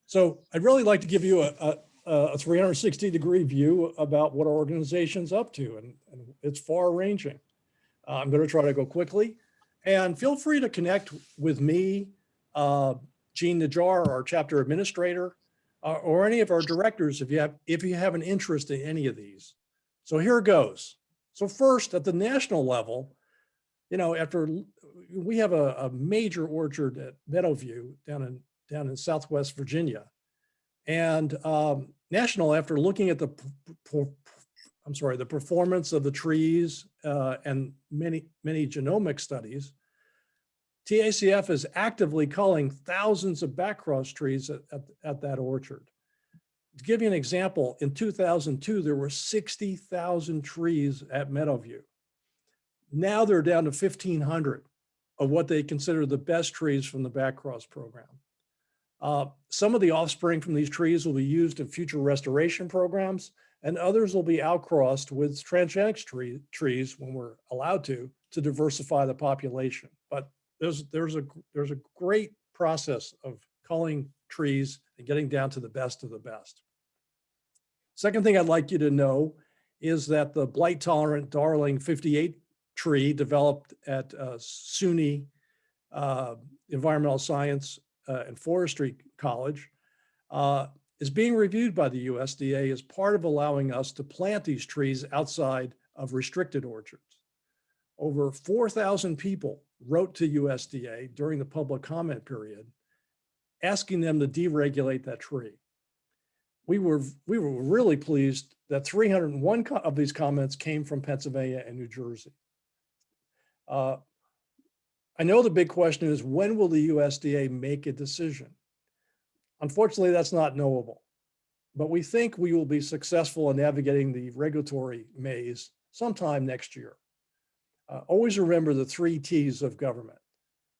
So I'd really like to give you a 360-degree view about what our organization's up to, and it's far ranging. I'm going to try to go quickly, and feel free to connect with me, Jean Najjar, our chapter administrator, or any of our directors if you have an interest in any of these. So here goes. So first, at the national level, you know, we have a major orchard at Meadowview down in Southwest Virginia, and national, after looking at the performance of the trees and many genomic studies, TACF is actively culling thousands of backcross trees at that orchard. To give you an example, in 2002, there were 60,000 trees at Meadowview. Now they're down to 1,500 of what they consider the best trees from the backcross program. Some of the offspring from these trees will be used in future restoration programs, and others will be outcrossed with transgenic trees when we're allowed to diversify the population. But there's a great process of culling trees and getting down to the best of the best. Second thing I'd like you to know is that the blight tolerant Darling 58 tree developed at SUNY Environmental Science and Forestry College is being reviewed by the USDA as part of allowing us to plant these trees outside of restricted orchards. Over 4,000 people wrote to USDA during the public comment period, asking them to deregulate that tree. We were really pleased that 301 of these comments came from Pennsylvania and New Jersey. I know the big question is, when will the USDA make a decision? Unfortunately, that's not knowable, but we think we will be successful in navigating the regulatory maze sometime next year. Always remember the 3 T's of government.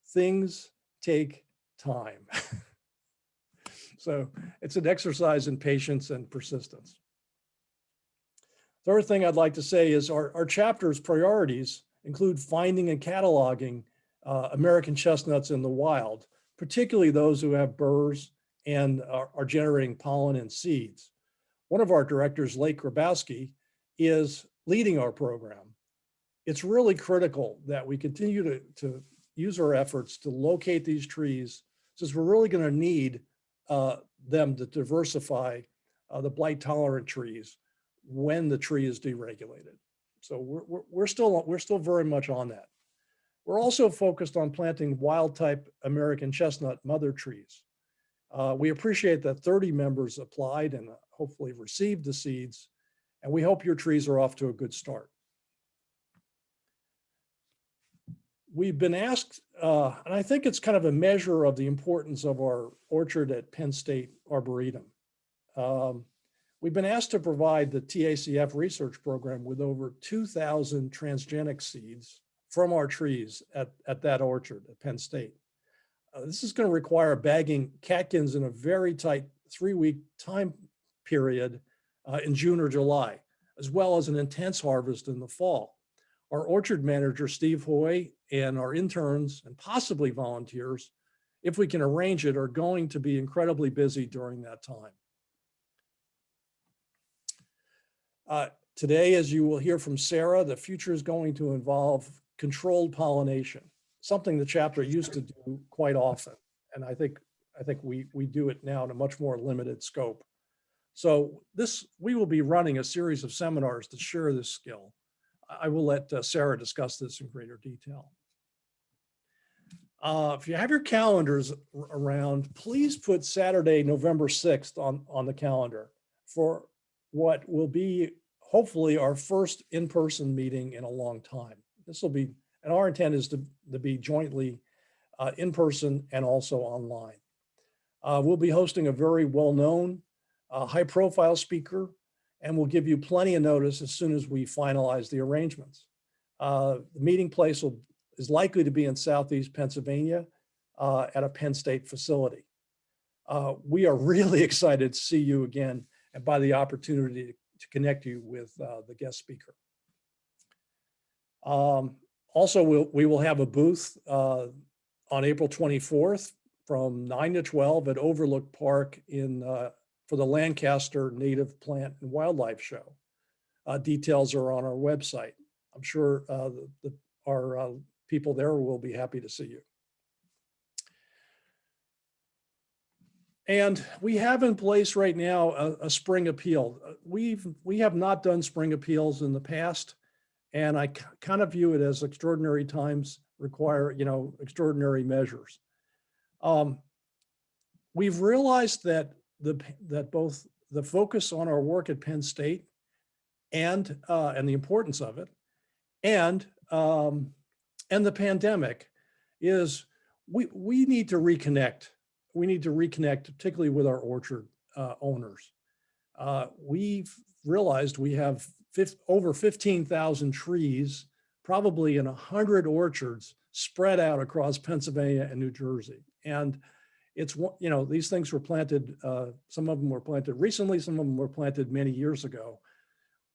Things take time. So it's an exercise in patience and persistence. Third thing I'd like to say is our chapter's priorities include finding and cataloging American chestnuts in the wild, particularly those who have burrs and are generating pollen and seeds. One of our directors, Lake Grabowski, is leading our program. It's really critical that we continue to use our efforts to locate these trees, since we're really going to need them to diversify the blight tolerant trees when the tree is deregulated. So we're still very much on that. We're also focused on planting wild type American chestnut mother trees. We appreciate that 30 members applied and hopefully received the seeds, and we hope your trees are off to a good start. We've been asked, and I think it's kind of a measure of the importance of our orchard at Penn State Arboretum. We've been asked to provide the TACF research program with over 2,000 transgenic seeds from our trees at that orchard at Penn State. This is going to require bagging catkins in a very tight 3-week time period in June or July, as well as an intense harvest in the fall. Our orchard manager, Steve Hoy, and our interns and possibly volunteers, if we can arrange it, are going to be incredibly busy during that time. Today, as you will hear from Sara, the future is going to involve controlled pollination, something the chapter used to do quite often. And I think we do it now in a much more limited scope. So we will be running a series of seminars to share this skill. I will let Sara discuss this in greater detail. If you have your calendars around, please put Saturday, November 6th on the calendar for what will be hopefully our first in-person meeting in a long time. This will be, and our intent is to be jointly in-person and also online. We'll be hosting a very well-known, high-profile speaker, and we'll give you plenty of notice as soon as we finalize the arrangements. The meeting place is likely to be in Southeast Pennsylvania at a Penn State facility. We are really excited to see you again and by the opportunity to connect you with the guest speaker. Also, we will have a booth on April 24th from 9 to 12 at Overlook Park for the Lancaster Native Plant and Wildlife Show. Details are on our website. I'm sure our people there will be happy to see you. And we have in place right now a spring appeal. We have not done spring appeals in the past, and I kind of view it as extraordinary times require, extraordinary measures. We've realized that both the focus on our work at Penn State and the importance of it, and the pandemic is we need to reconnect. We need to reconnect, particularly with our orchard owners. We've realized we have over 15,000 trees, probably in 100 orchards spread out across Pennsylvania and New Jersey. And it's, these things were planted, some of them were planted recently, some of them were planted many years ago.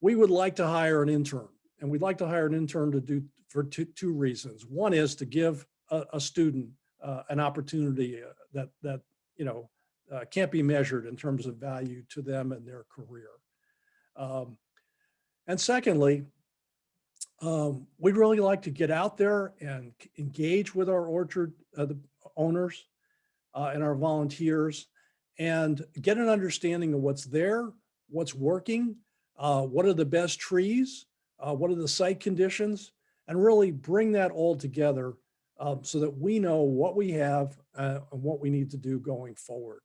We would like to hire an intern, and we'd like to hire an intern for two reasons. One is to give a student an opportunity that can't be measured in terms of value to them and their career. And secondly, we'd really like to get out there and engage with our orchard the owners and our volunteers and get an understanding of what's there, what's working, what are the best trees, what are the site conditions, and really bring that all together so that we know what we have and what we need to do going forward.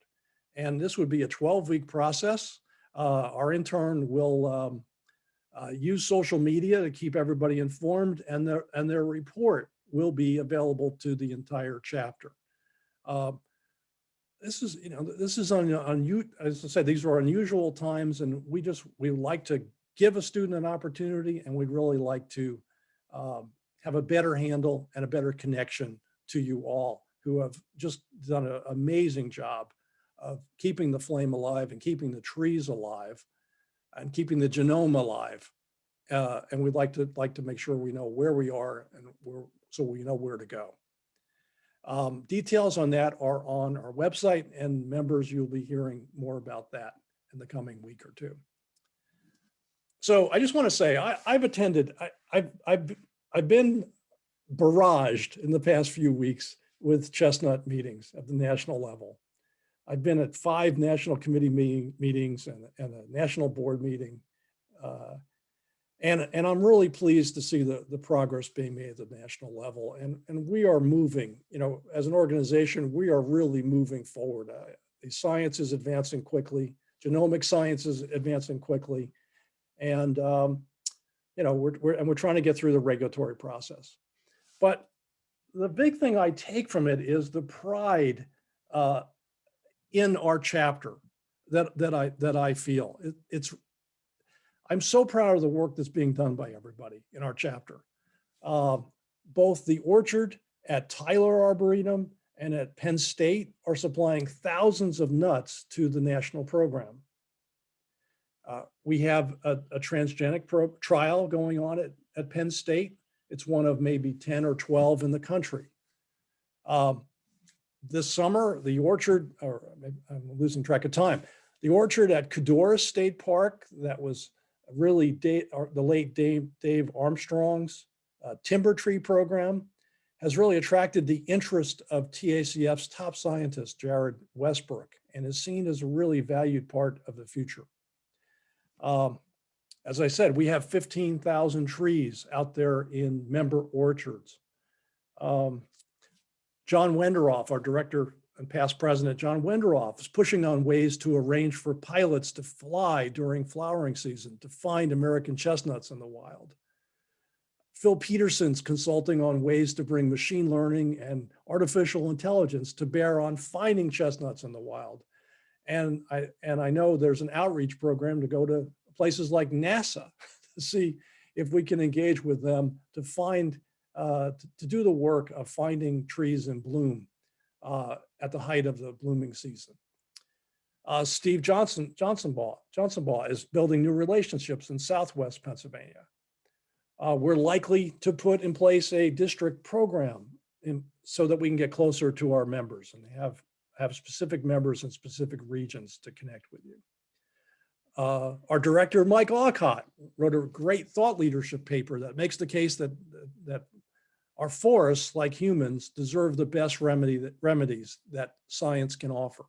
And this would be a 12-week process. Our intern will use social media to keep everybody informed, and their report will be available to the entire chapter. This is, as I said, these are unusual times, and we like to give a student an opportunity, and we'd really like to have a better handle and a better connection to you all who have just done an amazing job of keeping the flame alive and keeping the trees alive and keeping the genome alive. And we'd like to make sure we know where we are and so we know where to go. Details on that are on our website, and members, you'll be hearing more about that in the coming week or two. So I just want to say I've been barraged in the past few weeks with Chestnut meetings at the national level. I've been at 5 national committee meetings and a national board meeting. And I'm really pleased to see the progress being made at the national level. And we are moving, as an organization, we are really moving forward. The science is advancing quickly. Genomic science is advancing quickly. And, we're trying to get through the regulatory process. But the big thing I take from it is the pride in our chapter that I feel. I'm so proud of the work that's being done by everybody in our chapter. Both the orchard at Tyler Arboretum and at Penn State are supplying thousands of nuts to the national program. We have a transgenic trial going on at Penn State. It's one of maybe 10 or 12 in the country. This summer, the orchard, or I'm losing track of time, the orchard at Cadorus State Park, that was really the late Dave Armstrong's timber tree program, has really attracted the interest of TACF's top scientist, Jared Westbrook, and is seen as a really valued part of the future. As I said, we have 15,000 trees out there in member orchards. John Wenderoff, our director and past president, John Wenderoff, is pushing on ways to arrange for pilots to fly during flowering season to find American chestnuts in the wild. Phil Peterson's consulting on ways to bring machine learning and artificial intelligence to bear on finding chestnuts in the wild. And I know there's an outreach program to go to places like NASA to see if we can engage with them to find, to do the work of finding trees in bloom at the height of the blooming season. Steve Johnsonbaugh is building new relationships in Southwest Pennsylvania. We're likely to put in place a district program so that we can get closer to our members and have specific members in specific regions to connect with you. Our director, Mike Alcott, wrote a great thought leadership paper that makes the case that our forests, like humans, deserve the best remedies that science can offer.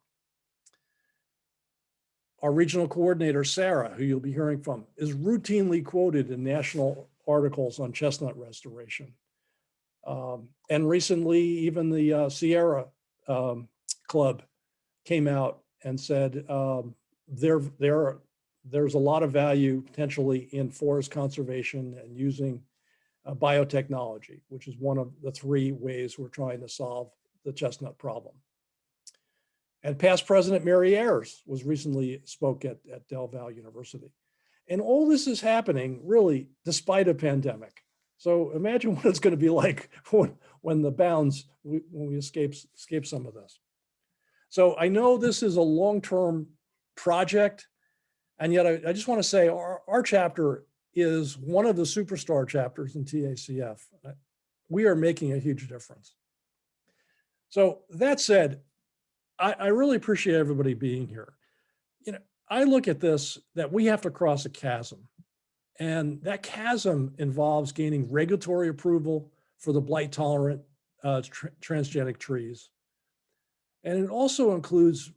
Our regional coordinator, Sara, who you'll be hearing from, is routinely quoted in national articles on chestnut restoration. And recently, even the Sierra Club came out and said there's a lot of value potentially in forest conservation and using biotechnology, which is one of the 3 ways we're trying to solve the chestnut problem. And past President Mary Ayers was recently spoke at Del Valle University. And all this is happening really despite a pandemic. So imagine what it's going to be like when the bounds, when we escape some of this. So I know this is a long-term project, and yet I just want to say our chapter is one of the superstar chapters in TACF. We are making a huge difference. So that said, I really appreciate everybody being here. You know, I look at this, that we have to cross a chasm, and that chasm involves gaining regulatory approval for the blight tolerant transgenic trees. And it also includes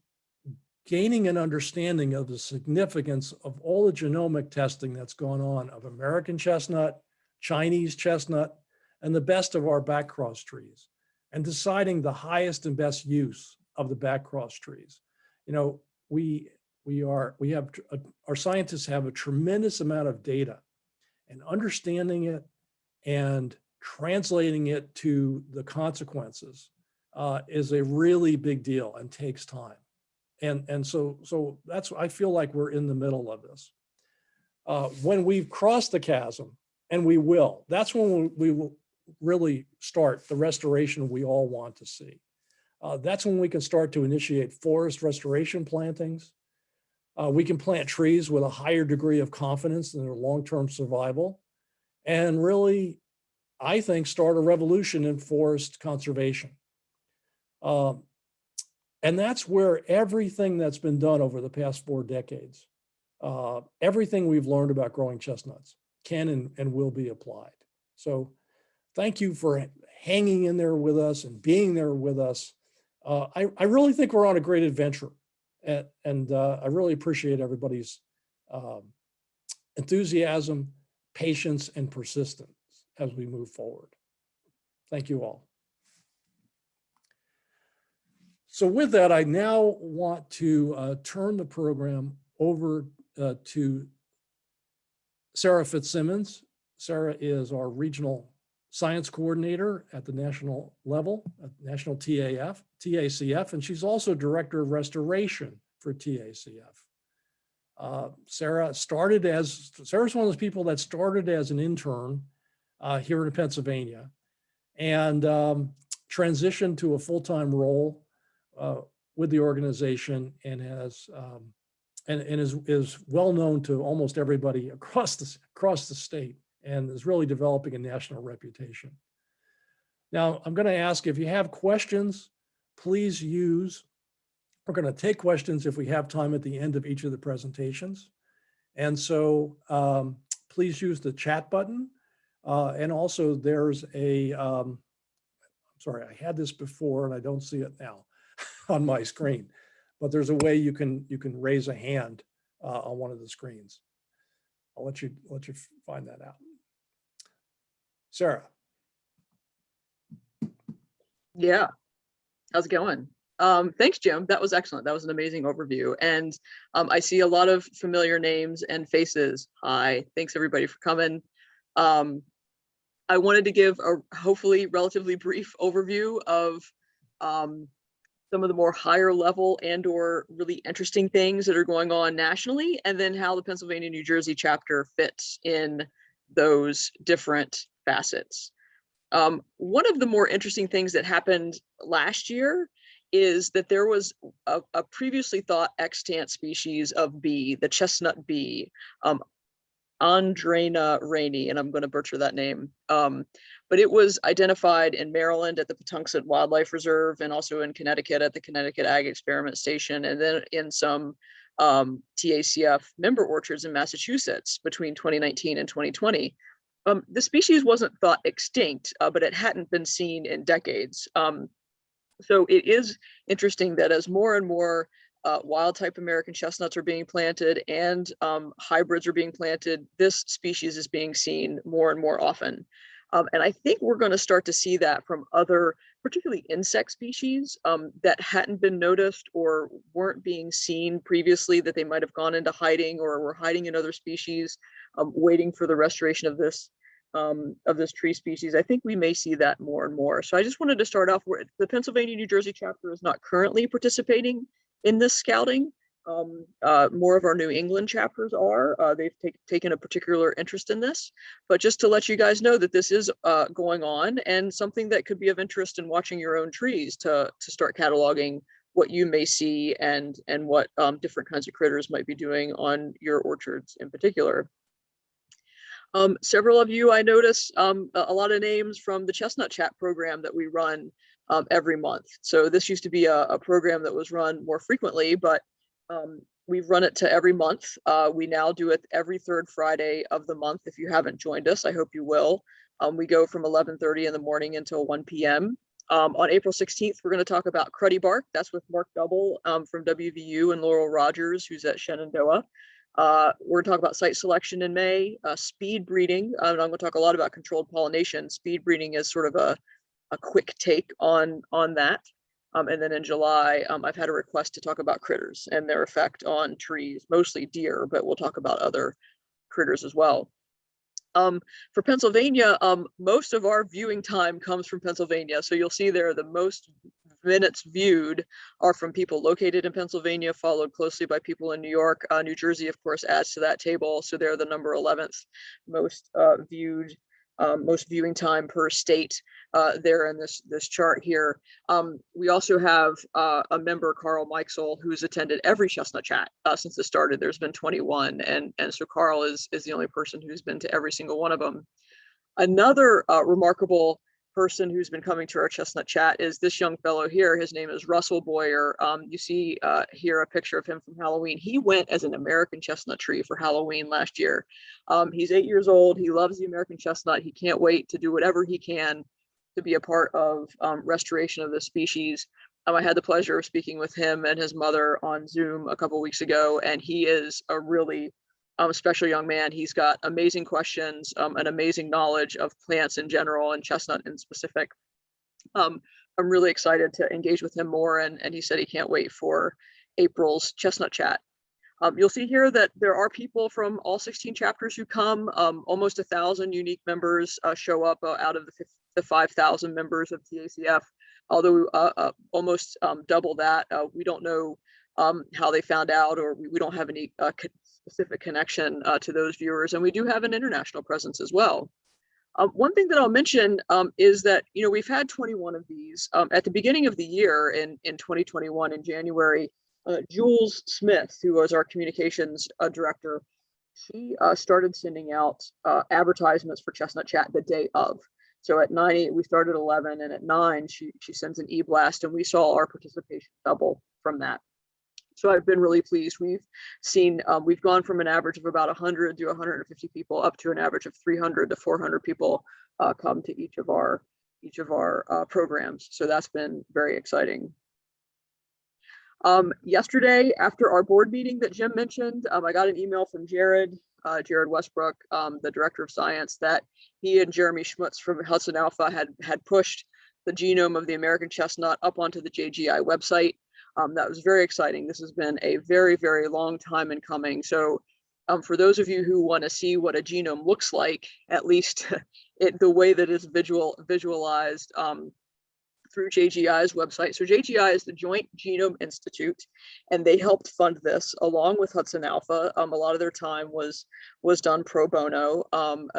gaining an understanding of the significance of all the genomic testing that's gone on of American chestnut, Chinese chestnut, and the best of our backcross trees, and deciding the highest and best use of the backcross trees. You know, our scientists have a tremendous amount of data, and understanding it and translating it to the consequences is a really big deal and takes time. And so that's, I feel like we're in the middle of this. When we've crossed the chasm, and we will, that's when we will really start the restoration we all want to see. That's when we can start to initiate forest restoration plantings. We can plant trees with a higher degree of confidence in their long-term survival, and really, I think, start a revolution in forest conservation. And that's where everything that's been done over the past 4 decades, everything we've learned about growing chestnuts can and will be applied. So thank you for hanging in there with us and being there with us. I really think we're on a great adventure, and I really appreciate everybody's enthusiasm, patience, and persistence as we move forward. Thank you all. So with that, I now want to turn the program over to Sara Fitzsimmons. Sara is our regional science coordinator at the national level, at National TACF, and she's also director of restoration for TACF. Sara's one of those people that started as an intern here in Pennsylvania and transitioned to a full-time role with the organization, and has is well known to almost everybody across the state, and is really developing a national reputation. Now, I'm going to ask, if you have questions, please we're going to take questions if we have time at the end of each of the presentations. And so please use the chat button. And also there's I'm sorry, I had this before and I don't see it now on my screen, but there's a way you can raise a hand on one of the screens. I'll let you find that out. Sara. Yeah, how's it going? Thanks, Jim. That was excellent. That was an amazing overview. And I see a lot of familiar names and faces. Hi, thanks everybody for coming. I wanted to give a hopefully relatively brief overview of some of the more higher level and or really interesting things that are going on nationally, and then how the Pennsylvania, New Jersey chapter fits in those different facets. One of the more interesting things that happened last year is that there was a previously thought extant species of bee, the chestnut bee. Andrena Rainey, and I'm going to butcher that name. But it was identified in Maryland at the Patuxent Wildlife Reserve, and also in Connecticut at the Connecticut Ag Experiment Station, and then in some TACF member orchards in Massachusetts between 2019 and 2020. The species wasn't thought extinct, but it hadn't been seen in decades. So it is interesting that as more and more wild type American chestnuts are being planted and hybrids are being planted, this species is being seen more and more often. And I think we're going to start to see that from other, particularly insect species that hadn't been noticed or weren't being seen previously, that they might have gone into hiding or were hiding in other species, waiting for the restoration of this tree species. I think we may see that more and more. So I just wanted to start off where the Pennsylvania, New Jersey chapter is not currently participating in this scouting. More of our New England chapters are. They've taken a particular interest in this, but just to let you guys know that this is going on, and something that could be of interest in watching your own trees to start cataloging what you may see and what different kinds of critters might be doing on your orchards in particular. Several of you, I notice a lot of names from the Chestnut Chat program that we run every month. So this used to be a program that was run more frequently, but we've run it to every month. We now do it every third Friday of the month. If you haven't joined us, I hope you will. We go from 11:30 in the morning until 1 p.m. On April 16th, we're going to talk about cruddy bark. That's with Mark Double from WVU and Laurel Rogers, who's at Shenandoah. We're going to talk about site selection in May, speed breeding. And I'm going to talk a lot about controlled pollination. Speed breeding is sort of a quick take on that. And then in July, I've had a request to talk about critters and their effect on trees, mostly deer, but we'll talk about other critters as well. For Pennsylvania, most of our viewing time comes from Pennsylvania. So you'll see there the most minutes viewed are from people located in Pennsylvania, followed closely by people in New York. New Jersey, of course, adds to that table. So they're the number 11th most viewed, most viewing time per state there in this chart here. We also have a member, Carl Meixel, who's attended every Chestnut Chat since it started. There's been 21, and so Carl is the only person who's been to every single one of them. Another remarkable person who's been coming to our Chestnut Chat is this young fellow here. His name is Russell Boyer. You see here a picture of him from Halloween. He went as an American chestnut tree for Halloween last year. He's 8 years old. He loves the American chestnut. He can't wait to do whatever he can to be a part of restoration of this species. I had the pleasure of speaking with him and his mother on Zoom a couple of weeks ago, and he is a really special young man. He's got amazing questions, and amazing knowledge of plants in general and chestnut in specific. I'm really excited to engage with him more, and he said he can't wait for April's Chestnut Chat. You'll see here that there are people from all 16 chapters who come. Almost 1,000 unique members show up out of the 5,000 members of TACF, although almost double that. We don't know how they found out, or we don't have any specific connection to those viewers, and we do have an international presence as well. One thing that I'll mention is that we've had 21 of these. At the beginning of the year in 2021 in January, Jules Smith, who was our communications director, she started sending out advertisements for Chestnut Chat the day of. So at 9, we started 11, and at 9, she sends an e-blast, and we saw our participation double from that. So I've been really pleased. We've seen, we've gone from an average of about 100 to 150 people up to an average of 300 to 400 people come to each of our programs. So that's been very exciting. Yesterday, after our board meeting that Jim mentioned, I got an email from Jared Westbrook, the director of science, that he and Jeremy Schmutz from Hudson Alpha had pushed the genome of the American chestnut up onto the JGI website. That was very exciting. This has been a very, very long time in coming. So for those of you who want to see what a genome looks like, at least the way that it's visualized through JGI's website. So JGI is the Joint Genome Institute, and they helped fund this along with Hudson Alpha. A lot of their time was done pro bono.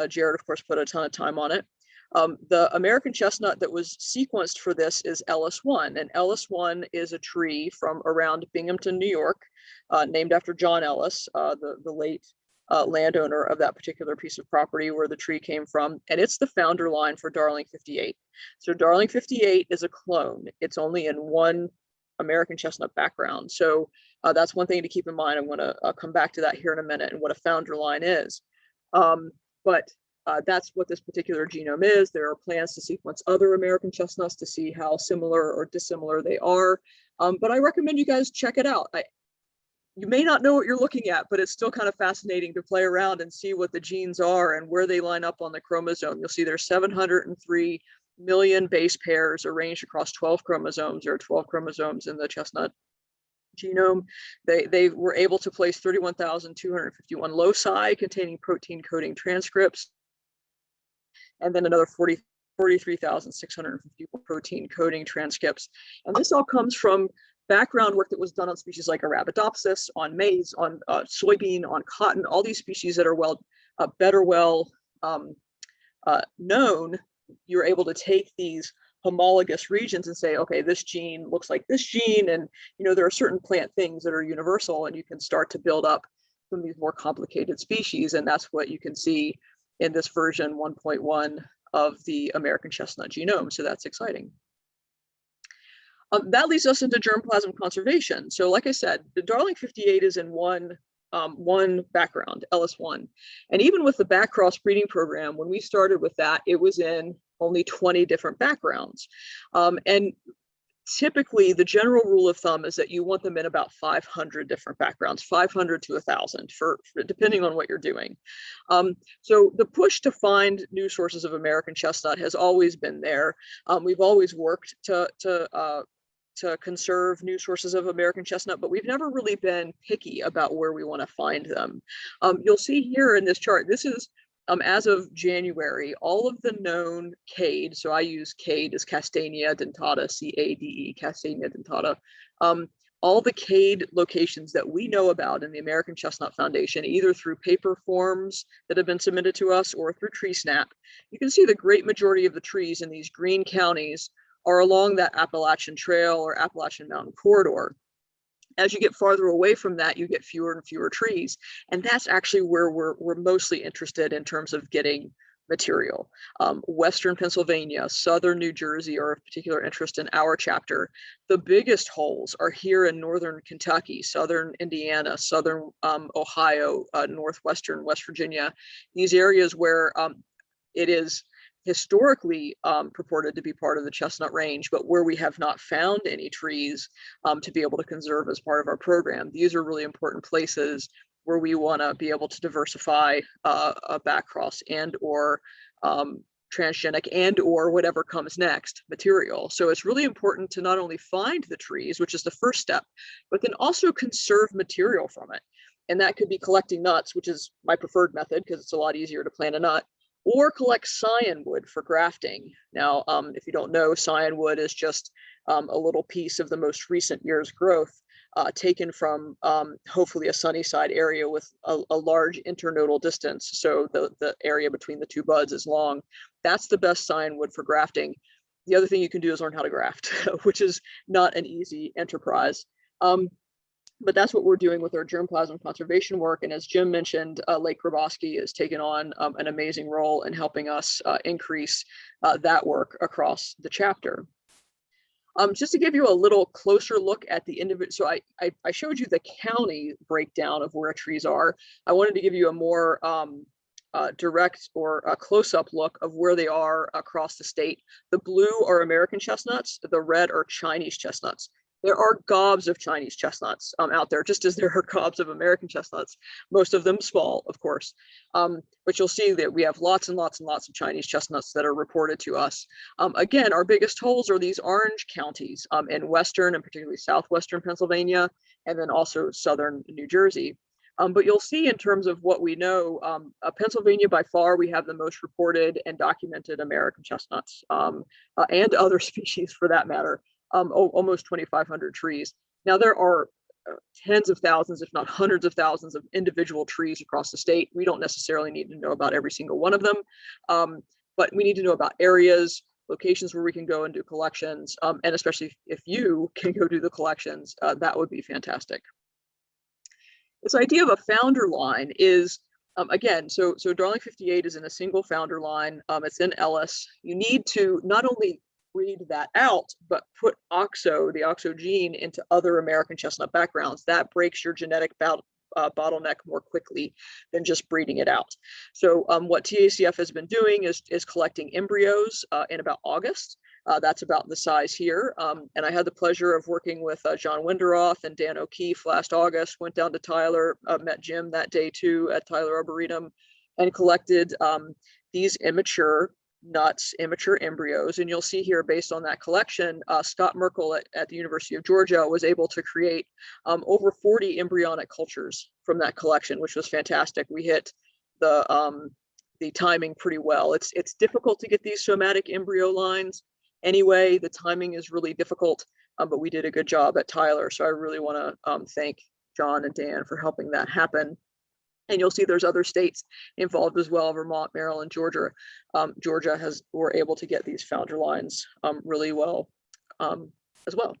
Jared, of course, put a ton of time on it. The American chestnut that was sequenced for this is Ellis-1, and Ellis-1 is a tree from around Binghamton, New York, named after John Ellis, the late landowner of that particular piece of property where the tree came from, and it's the founder line for Darling 58. So Darling 58 is a clone. It's only in one American chestnut background. So that's one thing to keep in mind. I'm going to come back to that here in a minute and what a founder line is. But that's what this particular genome is. There are plans to sequence other American chestnuts to see how similar or dissimilar they are. But I recommend you guys check it out. You may not know what you're looking at, but it's still kind of fascinating to play around and see what the genes are and where they line up on the chromosome. You'll see there's 703 million base pairs arranged across 12 chromosomes. There are 12 chromosomes in the chestnut genome. They were able to place 31,251 loci containing protein coding transcripts, and then another 43,651 protein coding transcripts. And this all comes from background work that was done on species like Arabidopsis, on maize, on soybean, on cotton, all these species that are better known. You're able to take these homologous regions and say, okay, this gene looks like this gene, and there are certain plant things that are universal, and you can start to build up some of these more complicated species, and that's what you can see in this version 1.1 of the American chestnut genome. So that's exciting. That leads us into germplasm conservation. So like I said, the Darling 58 is in one background, LS1. And even with the back cross breeding program, when we started with that, it was in only 20 different backgrounds. And typically the general rule of thumb is that you want them in about 500 different backgrounds, 500 to 1,000 for depending on what you're doing. So the push to find new sources of American chestnut has always been there. We've always worked to conserve new sources of American chestnut, but we've never really been picky about where we want to find them. You'll see here in this chart, this is as of January, all of the known CADE, so I use CADE as Castanea dentata, C-A-D-E, Castanea dentata, all the CADE locations that we know about in the American Chestnut Foundation, either through paper forms that have been submitted to us or through TreeSnap. You can see the great majority of the trees in these green counties are along that Appalachian Trail or Appalachian Mountain Corridor. As you get farther away from that, you get fewer and fewer trees. And that's actually where we're mostly interested in terms of getting material. Western Pennsylvania, Southern New Jersey are of particular interest in our chapter. The biggest holes are here in Northern Kentucky, Southern Indiana, Southern Ohio, Northwestern West Virginia, these areas where it is historically purported to be part of the chestnut range, but where we have not found any trees to be able to conserve as part of our program. These are really important places where we want to be able to diversify a backcross and or transgenic and or whatever comes next material. So it's really important to not only find the trees, which is the first step, but then also conserve material from it. And that could be collecting nuts, which is my preferred method because it's a lot easier to plant a nut, or collect scion wood for grafting. Now, if you don't know, scion wood is just a little piece of the most recent year's growth taken from hopefully a sunny side area with a large internodal distance. So the area between the two buds is long. That's the best scion wood for grafting. The other thing you can do is learn how to graft, which is not an easy enterprise. But that's what we're doing with our germplasm conservation work. And as Jim mentioned, Lake Grabowski has taken on an amazing role in helping us increase that work across the chapter. Just to give you a little closer look at the individual, so I showed you the county breakdown of where trees are. I wanted to give you a more direct or a close-up look of where they are across the state. The blue are American chestnuts, the red are Chinese chestnuts. There are gobs of Chinese chestnuts out there, just as there are gobs of American chestnuts, most of them small, of course. But you'll see that we have lots and lots and lots of Chinese chestnuts that are reported to us. Again, our biggest holes are these orange counties in Western and particularly Southwestern Pennsylvania, and then also Southern New Jersey. But you'll see in terms of what we know, Pennsylvania, by far, we have the most reported and documented American chestnuts and other species for that matter. Almost 2,500 trees. Now there are tens of thousands, if not hundreds of thousands of individual trees across the state. We don't necessarily need to know about every single one of them, but we need to know about areas, locations where we can go and do collections, and especially if you can go do the collections, that would be fantastic. This idea of a founder line is Again, so Darling 58 is in a single founder line. It's in Ellis. You need to not only breed that out, but put the OXO gene into other American chestnut backgrounds. That breaks your genetic bottleneck more quickly than just breeding it out. So what TACF has been doing is collecting embryos in about August. That's about the size here. And I had the pleasure of working with John Winderoth and Dan O'Keefe last August, went down to Tyler, met Jim that day too at Tyler Arboretum, and collected these immature embryos. And you'll see here, based on that collection, Scott Merkel at the University of Georgia was able to create over 40 embryonic cultures from that collection, which was fantastic. We hit the timing pretty well. It's difficult to get these somatic embryo lines. Anyway, the timing is really difficult, but we did a good job at Tyler. So I really want to thank John and Dan for helping that happen. And you'll see there's other states involved as well: Vermont, Maryland, Georgia. Georgia were able to get these founder lines really well as well.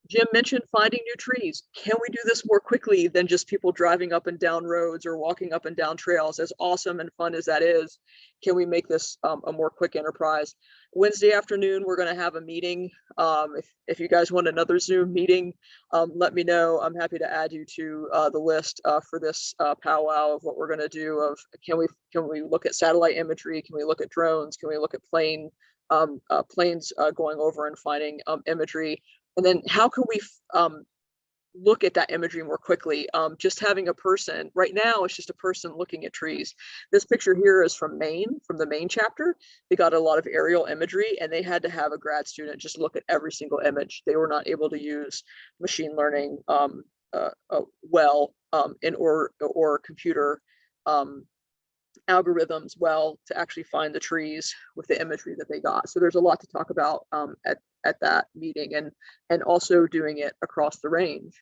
Jim mentioned finding new trees. Can we do this more quickly than just people driving up and down roads or walking up and down trails? As awesome and fun as that is, can we make this a more quick enterprise? Wednesday afternoon, we're going to have a meeting. If you guys want another Zoom meeting, let me know. I'm happy to add you to the list for this powwow of what we're going to do. Of can we look at satellite imagery? Can we look at drones? Can we look at planes going over and finding imagery? And then how can we look at that imagery more quickly? Just having a person, right now it's just a person looking at trees. This picture here is from Maine, from the Maine chapter. They got a lot of aerial imagery and they had to have a grad student just look at every single image. They were not able to use machine learning or computer algorithms well to actually find the trees with the imagery that they got. So there's a lot to talk about at that meeting, and also doing it across the range.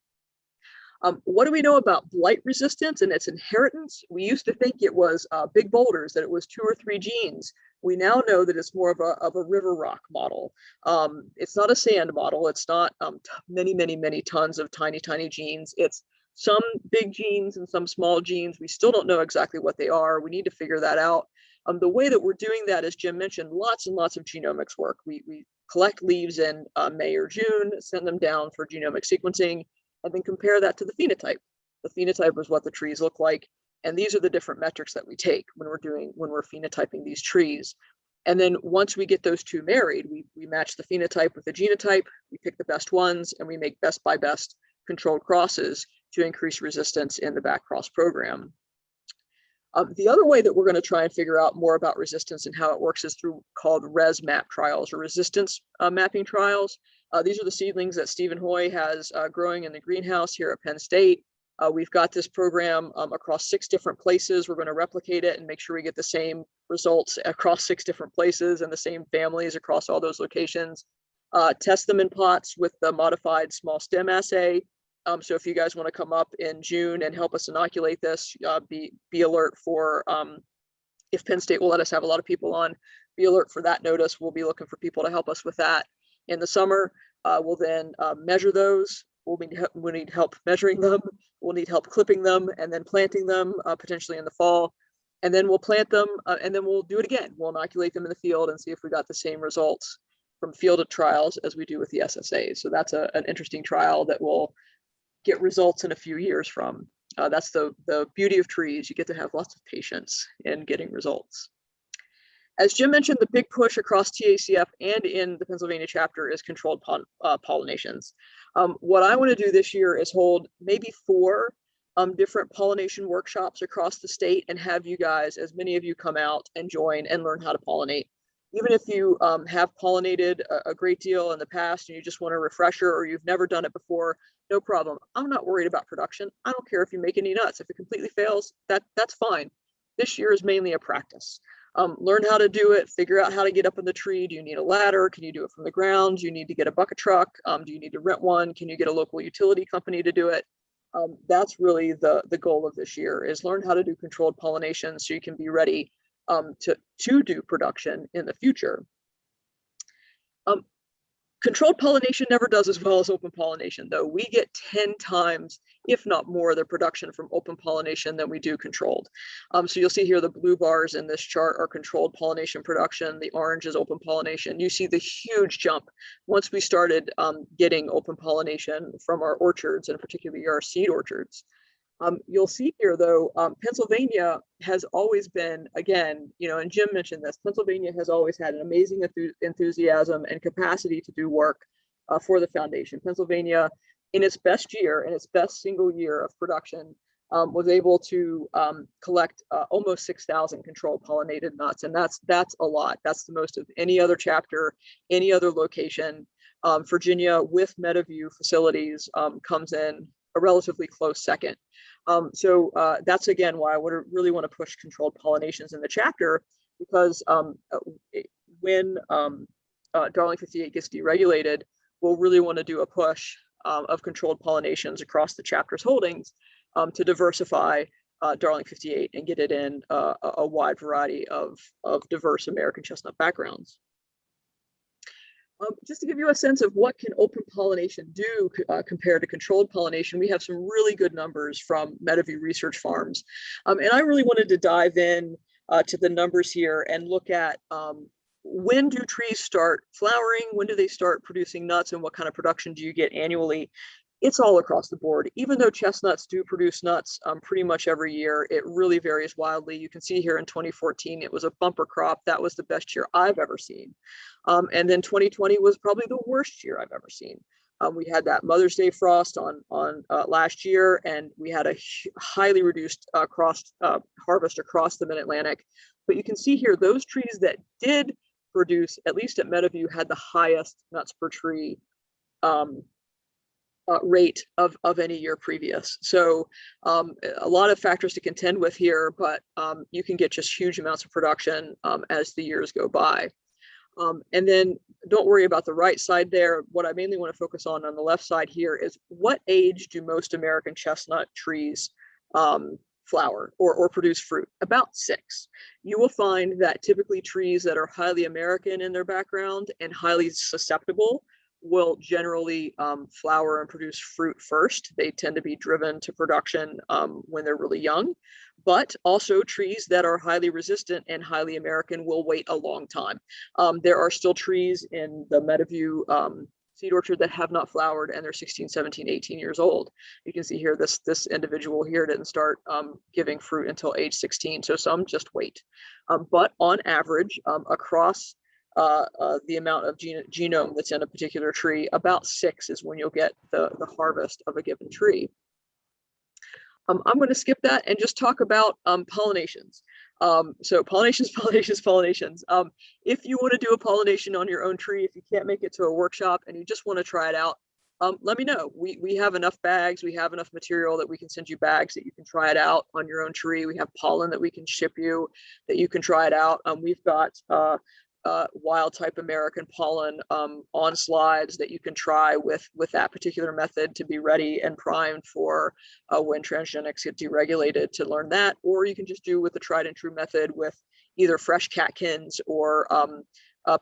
What do we know about blight resistance and its inheritance? We used to think it was big boulders, that it was 2 or 3 genes. We now know that it's more of a river rock model. It's not a sand model. It's not many tons of tiny genes. It's some big genes and some small genes. We still don't know exactly what they are. We need to figure that out. The way that we're doing that, as Jim mentioned, lots and lots of genomics work. We collect leaves in May or June, send them down for genomic sequencing, and then compare that to the phenotype. The phenotype is what the trees look like. And these are the different metrics that we take when we're phenotyping these trees. And then once we get those two married, we match the phenotype with the genotype, we pick the best ones, and we make best by best controlled crosses to increase resistance in the backcross program. The other way that we're going to try and figure out more about resistance and how it works is through called ResMap trials, or resistance mapping trials. These are the seedlings that Stephen Hoy has growing in the greenhouse here at Penn State. We've got this program across 6 different places. We're going to replicate it and make sure we get the same results across 6 different places and the same families across all those locations. Test them in pots with the modified small stem assay. So if you guys want to come up in June and help us inoculate this, be alert for, if Penn State will let us have a lot of people on, be alert for that notice. We'll be looking for people to help us with that. In the summer, we'll then measure those. We'll need help measuring them. We'll need help clipping them and then planting them potentially in the fall. And then we'll plant them and then we'll do it again. We'll inoculate them in the field and see if we got the same results from fielded trials as we do with the SSAs. So that's an interesting trial that will get results in a few years from. That's the beauty of trees. You get to have lots of patience in getting results. As Jim mentioned, the big push across TACF and in the Pennsylvania chapter is controlled pollinations. What I want to do this year is hold maybe 4 different pollination workshops across the state and have you guys, as many of you, come out and join and learn how to pollinate. Even if you have pollinated a great deal in the past and you just want a refresher, or you've never done it before, no problem. I'm not worried about production. I don't care if you make any nuts. If it completely fails, that's fine. This year is mainly a practice. Learn how to do it, figure out how to get up in the tree. Do you need a ladder? Can you do it from the ground? Do you need to get a bucket truck? Do you need to rent one? Can you get a local utility company to do it? That's really the goal of this year, is learn how to do controlled pollination so you can be ready to do production in the future. Controlled pollination never does as well as open pollination, though. We get 10 times, if not more, the production from open pollination than we do controlled. So you'll see here the blue bars in this chart are controlled pollination production. The orange is open pollination. You see the huge jump once we started getting open pollination from our orchards, and particularly our seed orchards. You'll see here, though, Pennsylvania has always been, again, and Jim mentioned this, Pennsylvania has always had an amazing enthusiasm and capacity to do work for the foundation. Pennsylvania, in its best year, in its best single year of production, was able to collect almost 6,000 controlled pollinated nuts, and that's a lot. That's the most of any other chapter, any other location. Virginia, with Metaview facilities, comes in a relatively close second. So that's, again, why I would really want to push controlled pollinations in the chapter, because when Darling 58 gets deregulated, we'll really want to do a push of controlled pollinations across the chapter's holdings to diversify Darling 58 and get it in a wide variety of diverse American chestnut backgrounds. Just to give you a sense of what can open pollination do compared to controlled pollination, we have some really good numbers from Metaview research farms. And I really wanted to dive in to the numbers here and look at when do trees start flowering, when do they start producing nuts, and what kind of production do you get annually? It's all across the board. Even though chestnuts do produce nuts pretty much every year, it really varies wildly. You can see here in 2014, it was a bumper crop. That was the best year I've ever seen. And then 2020 was probably the worst year I've ever seen. We had that Mother's Day frost on last year, and we had a highly reduced harvest across the Mid-Atlantic. But you can see here, those trees that did produce, at least at Metaview, had the highest nuts per tree rate of any year previous. So a lot of factors to contend with here, but you can get just huge amounts of production as the years go by. And then don't worry about the right side there. What I mainly want to focus on the left side here is, what age do most American chestnut trees flower or produce fruit? About 6. You will find that typically trees that are highly American in their background and highly susceptible will generally flower and produce fruit first. They tend to be driven to production when they're really young, but also trees that are highly resistant and highly American will wait a long time. There are still trees in the Metaview seed orchard that have not flowered, and they're 16, 17, 18 years old. You can see here, this individual here didn't start giving fruit until age 16, so some just wait. But on average, across the amount of genome that's in a particular tree, about 6 is when you'll get the harvest of a given tree. I'm going to skip that and just talk about pollinations. So pollinations. If you want to do a pollination on your own tree, if you can't make it to a workshop and you just want to try it out, let me know. We have enough bags, we have enough material that we can send you bags that you can try it out on your own tree. We have pollen that we can ship you that you can try it out. We've got wild type American pollen on slides that you can try with that particular method to be ready and primed for when transgenics get deregulated, to learn that. Or you can just do with the tried and true method with either fresh catkins or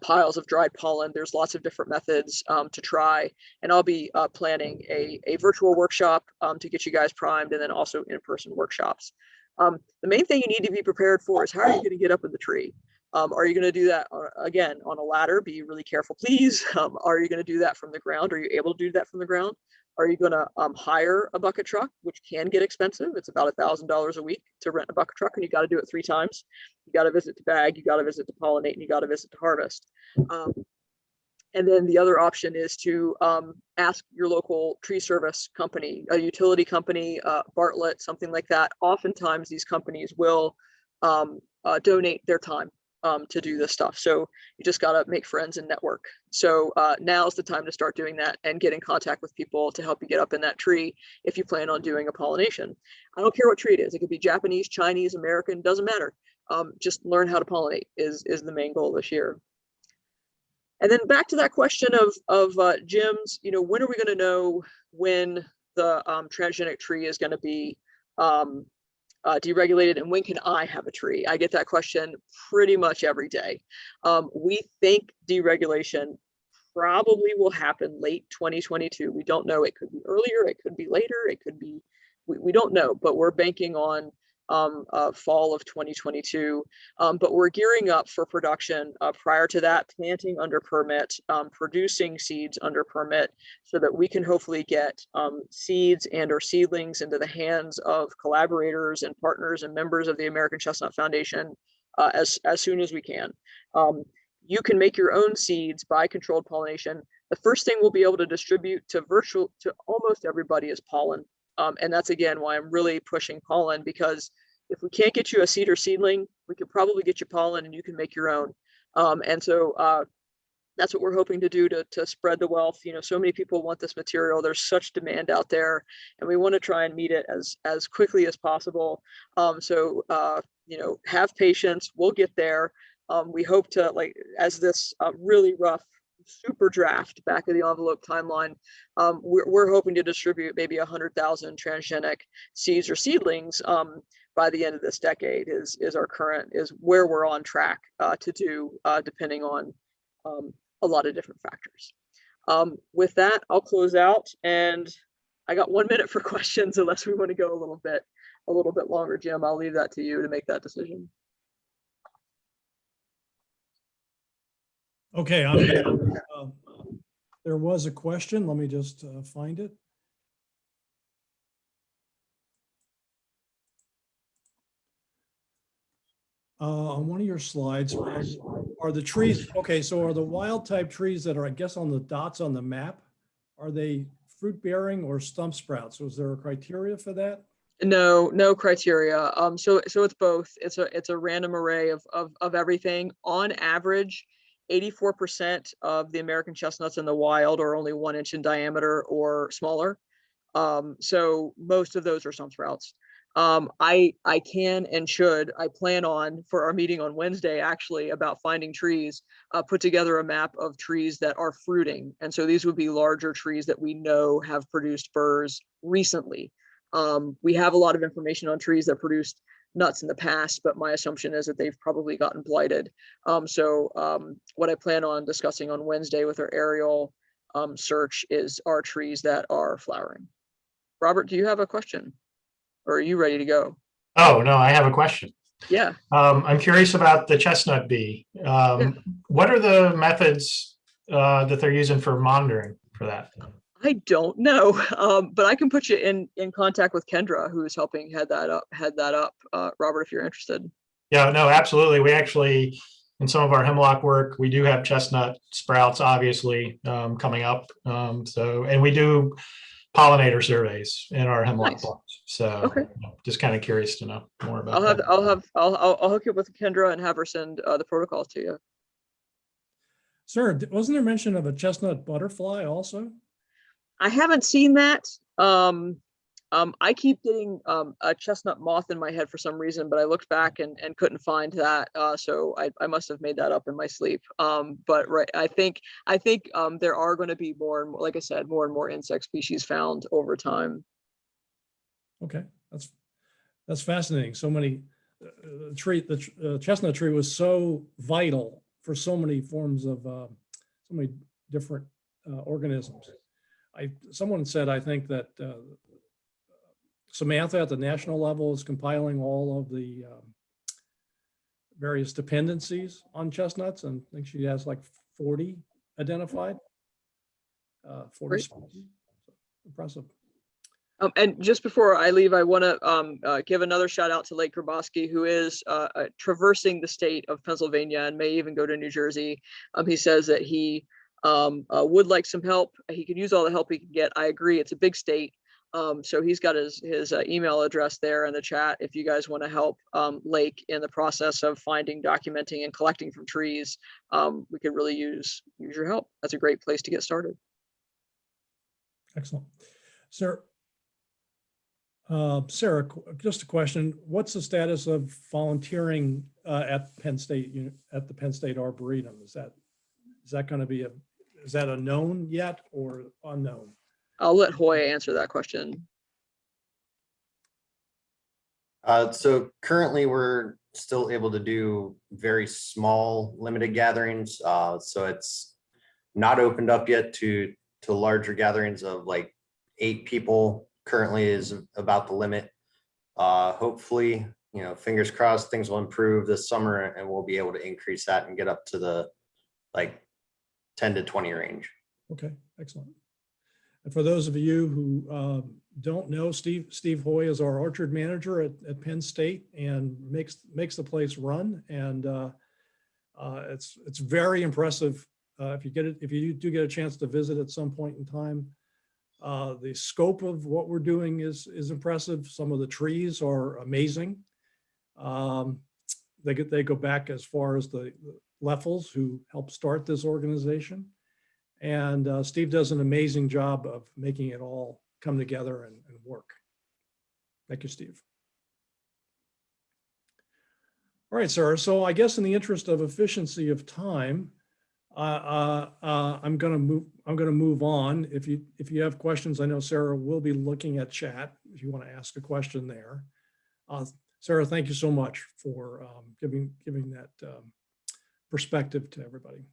piles of dried pollen. There's lots of different methods to try, and I'll be planning a virtual workshop to get you guys primed, and then also in-person workshops. The main thing you need to be prepared for is, how are you going to get up in the tree? Are you going to do that, again, on a ladder? Be really careful, please. Are you going to do that from the ground? Are you able to do that from the ground? Are you going to hire a bucket truck, which can get expensive? It's about $1,000 a week to rent a bucket truck, and you got to do it 3 times. You got to visit to bag, you got to visit to pollinate, and you got to visit to harvest. And then the other option is to ask your local tree service company, a utility company, Bartlett, something like that. Oftentimes these companies will donate their time to do this stuff. So you just got to make friends and network. So now's the time to start doing that and get in contact with people to help you get up in that tree if you plan on doing a pollination. I don't care what tree it is. It could be Japanese, Chinese, American, doesn't matter. Just learn how to pollinate is the main goal this year. And then back to that question of Jim's, when are we going to know when the transgenic tree is going to be deregulated, and when can I have a tree? I get that question pretty much every day. We think deregulation probably will happen late 2022. We don't know. It could be earlier. It could be later. It could be, we don't know, but we're banking on fall of 2022. But we're gearing up for production prior to that, planting under permit, producing seeds under permit, so that we can hopefully get seeds and or seedlings into the hands of collaborators and partners and members of the American Chestnut Foundation as soon as we can. You can make your own seeds by controlled pollination. The first thing we'll be able to distribute to almost everybody is pollen. And that's, again, why I'm really pushing pollen, because if we can't get you a seed or seedling, we could probably get you pollen and you can make your own. And so that's what we're hoping to do to spread the wealth. You know, so many people want this material. There's such demand out there, and we want to try and meet it as quickly as possible. You know, have patience. We'll get there. We hope to, like, as this really rough super draft back of the envelope timeline, we're hoping to distribute maybe 100,000 transgenic seeds or seedlings by the end of this decade is where we're on track to do, depending on a lot of different factors. With that, I'll close out, and I got 1 minute for questions, unless we want to go a little bit longer. Jim, I'll leave that to you to make that decision. Okay, there was a question. Let me just find it. On one of your slides, are the trees, okay, so are the wild type trees that are, I guess, on the dots on the map, are they fruit bearing or stump sprouts? Was there a criteria for that? No criteria. So it's both. It's a random array of everything. On average, 84% of the American chestnuts in the wild are only 1 inch in diameter or smaller. So most of those are stump sprouts. I can and should, I plan on, for our meeting on Wednesday, actually, about finding trees, put together a map of trees that are fruiting. And so these would be larger trees that we know have produced burrs recently. We have a lot of information on trees that produced nuts in the past, but my assumption is that they've probably gotten blighted. What I plan on discussing on Wednesday with our aerial search is our trees that are flowering. Robert, do you have a question? Or are you ready to go? Oh, no, I have a question. Yeah. I'm curious about the chestnut bee. What are the methods that they're using for monitoring for that? I don't know, but I can put you in contact with Kendra, who's helping head that up. Robert, if you're interested. Yeah, no, absolutely. We actually, in some of our hemlock work, we do have chestnut sprouts, obviously, coming up. And we do pollinator surveys in our hemlock Nice. plots. So Okay. Just kind of curious to know more about that. I'll hook you up with Kendra and have her send the protocols to you. Sir, wasn't there mention of a chestnut butterfly also? I haven't seen that. I keep getting a chestnut moth in my head for some reason, but I looked back and couldn't find that. So I must have made that up in my sleep. But right, I think there are going to be more and more, like I said, more and more insect species found over time. Okay, that's fascinating. So many the chestnut tree was so vital for so many forms of so many different organisms. Someone said, I think that Samantha at the national level is compiling all of the various dependencies on chestnuts, and I think she has like 40 identified. 40 species. Impressive. And just before I leave, I want to give another shout out to Lake Grabowski, who is traversing the state of Pennsylvania and may even go to New Jersey. He says that he would like some help. He could use all the help he can get. I agree. It's a big state. So he's got his email address there in the chat. If you guys want to help Lake in the process of finding, documenting, and collecting from trees, we could really use your help. That's a great place to get started. Excellent. Sir, Sarah, just a question. What's the status of volunteering at Penn State, at the Penn State Arboretum? Is that going to be is that a known yet or unknown? I'll let Hoy answer that question. So currently we're still able to do very small limited gatherings. So it's not opened up yet to larger gatherings of like 8 people. Currently is about the limit. Hopefully, you know, fingers crossed, things will improve this summer and we'll be able to increase that and get up to the like 10 to 20 range. Okay, excellent. And for those of you who don't know, Steve Hoy is our orchard manager at Penn State and makes the place run. And it's very impressive. If you do get a chance to visit at some point in time, the scope of what we're doing is impressive. Some of the trees are amazing. They go back as far as the Leffels, who helped start this organization. And Steve does an amazing job of making it all come together and work. Thank you, Steve. All right, Sarah. So I guess in the interest of efficiency of time, I'm going to move on. If you have questions, I know Sarah will be looking at chat if you want to ask a question there. Sarah, thank you so much for giving that perspective to everybody.